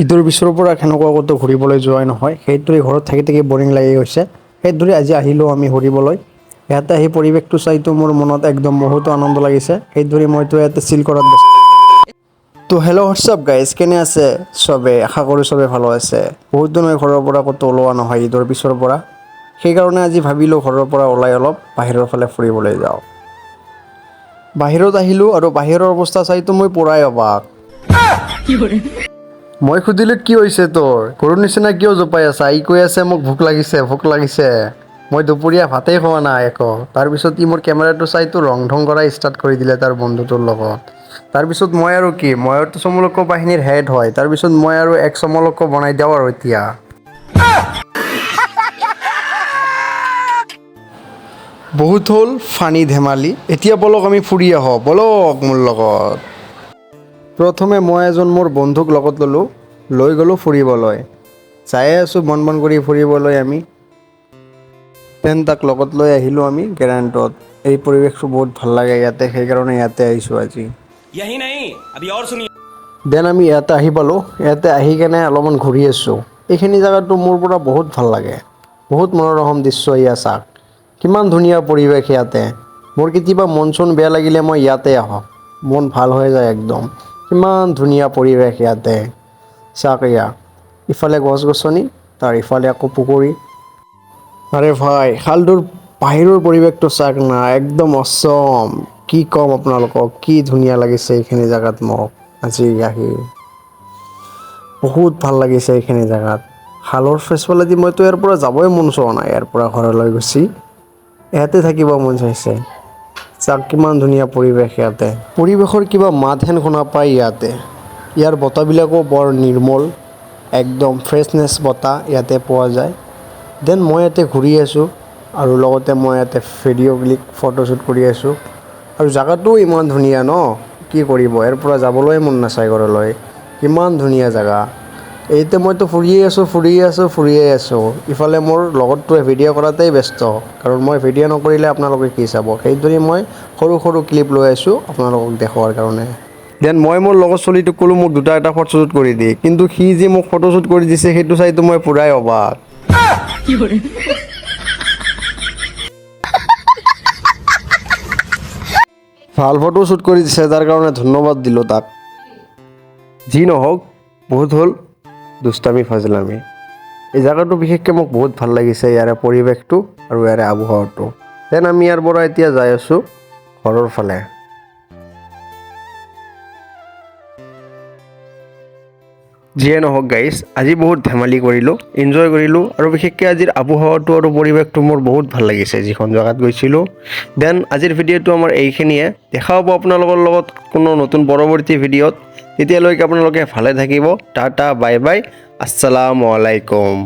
ঈদৰ পিছৰ পৰা কেনেকুৱা ক'তো ঘূৰিবলৈ যোৱাই নহয়, সেইদৰে ঘৰত থাকি থাকি বৰিং লাগি গৈছে। সেইদৰে আজি আহিলোঁ আমি ঘূৰিবলৈ। ইয়াতে আহি পৰিৱেশটো চাইতো মোৰ মনত একদম বহুতো আনন্দ লাগিছে। সেইদৰে মইতো ইয়াতে চিল কৰাত ব্যস্ত। তো হেল্ল' হোৱাটছআপ গাইজ, কেনে আছে চবে? আশা কৰোঁ চবে ভালো আছে। বহুত দিন মই ঘৰৰ পৰা ক'তো ওলোৱা নহয় ঈদৰ পিছৰ পৰা। সেইকাৰণে আজি ভাবিলোঁ ঘৰৰ পৰা ওলাই অলপ বাহিৰৰ ফালে ফুৰিবলৈ যাওঁ। বাহিৰত আহিলোঁ আৰু বাহিৰৰ অৱস্থা চাইতো মই পূৰাই অবাক। মই সুধিলোঁ কি হৈছে তোৰ? গৰুৰ নিচিনা কিয় জোপাই আছা? ই কৈ আছে মোক ভোক লাগিছে ভোক লাগিছে। মই দুপৰীয়া ভাতেই খোৱা নাই একো। তাৰপিছত ই মোৰ কেমেৰাটো চাইতো ৰং ধং কৰা ষ্টাৰ্ট কৰি দিলে তাৰ বন্ধুটোৰ লগত। তাৰপিছত মই আৰু কি, মইতো চমলক বাহিনীৰ হেড হয়। তাৰপিছত মই আৰু এক চমলক বনাই দিওঁ আৰু এতিয়া। বহুত হ'ল ফানি ধেমালি, এতিয়া ব'লক আমি ফুৰি আহোঁ, ব'লক মোৰ লগত। প্ৰথমে মই এজন মোৰ বন্ধুক লগত ল'লোঁ, লৈ গ'লোঁ ফুৰিবলৈ। যায়ে আছোঁ বন বন কৰি ফুৰিবলৈ আমি। দেন তাক লগত লৈ আহিলোঁ আমি গেৰাণ্টত। এই পৰিৱেশটো বহুত ভাল লাগে ইয়াতে, সেইকাৰণে ইয়াতে আহিছোঁ আজি। यही नहीं अभी और सुनिए। দেন আমি ইয়াতে আহি পালোঁ। ইয়াতে আহি কেনে অলপমান ঘূৰি আছোঁ। এইখিনি জেগাটো মোৰ পৰা বহুত ভাল লাগে। বহুত মনোৰম দৃশ্য এয়া চাওক। কিমান ধুনীয়া পৰিৱেশ ইয়াতে। মোৰ কেতিয়াবা মন চন বেয়া লাগিলে মই ইয়াতে আহোঁ, মন ভাল হৈ যায় একদম। কিমান ধুনীয়া পৰিৱেশ ইয়াতে। চাওক এয়া, ইফালে গছ গছনি, তাৰ ইফালে আকৌ পুখুৰী। আৰে ভাই খালটোৰ বাহিৰৰ পৰিৱেশটো চাওক না, একদম অচম। কি ক'ম আপোনালোকক, কি ধুনীয়া লাগিছে এইখিনি জেগাত মোক আজি আহি। বহুত ভাল লাগিছে এইখিনি জেগাত। খালৰ ফেচফালেদি মইতো ইয়াৰ পৰা যাবই মন যোৱা নাই, ইয়াৰ পৰা ঘৰলৈ গুচি। ইয়াতে থাকিব মন যাইছে। চাওক কিমান ধুনীয়া পৰিৱেশ ইয়াতে। পৰিৱেশৰ কিবা মাতহেন শুনা পায় ইয়াতে। ইয়াৰ বতাহবিলাকো বৰ নিৰ্মল, একদম ফ্ৰেছনেছ বতাহ ইয়াতে পোৱা যায়। দেন মই ইয়াতে ঘূৰি আছোঁ আৰু লগতে মই ইয়াতে ভিডিঅ' ক্লিক ফটোশ্বুট কৰি আছোঁ। আৰু জেগাটোও ইমান ধুনীয়া ন, কি কৰিব, ইয়াৰ পৰা যাবলৈ মন নাযায় ঘৰলৈ। কিমান ধুনীয়া জেগা। এতিয়া মইতো ফুৰিয়ে আছোঁ। ইফালে মোৰ লগৰটোৱে ভিডিঅ' কৰাতেই ব্যস্ত, কাৰণ মই ভিডিঅ' নকৰিলে আপোনালোকে কি চাব। সেইদৰে মই সৰু সৰু ক্লিপ লৈ আছোঁ আপোনালোকক দেখুৱাৰ কাৰণে। দেন মই মোৰ লগৰ চলীটোক ক'লোঁ মোক দুটা এটা ফটোশ্বুট কৰি দিয়ে, কিন্তু সি যে মোক ফটোশ্বুট কৰি দিছে সেইটো চাইতো মই পূৰাই অবাক। ভাল ফটো শ্বুট কৰি দিছে, তাৰ কাৰণে ধন্যবাদ দিলোঁ তাক। যি নহওক, বহুত হ'ল দুষ্টামি ফাজলামি। এই জেগাটো বিশেষকৈ মোক বহুত ভাল লাগিছে, ইয়াৰে পৰিৱেশটো আৰু ইয়াৰে আবহাৱাটো। দেন আমি ইয়াৰ পৰা এতিয়া যাই আছোঁ ঘৰৰ ফালে। যিয়ে নহওক গাইজ, আজি বহুত ধেমালি কৰিলোঁ, এনজয় কৰিলোঁ, আৰু বিশেষকৈ আজিৰ আবহাৱাটো আৰু পৰিৱেশটো মোৰ বহুত ভাল লাগিছে যিখন জেগাত গৈছিলোঁ। দেন আজিৰ ভিডিঅ'টো আমাৰ এইখিনিয়ে। দেখা হ'ব আপোনালোকৰ লগত কোনো নতুন পৰৱৰ্তী ভিডিঅ'ত। তেতিয়ালৈকে আপোনালোকে ভালে থাকিব। টাটা বাই বাই, আসসালামু আলাইকুম।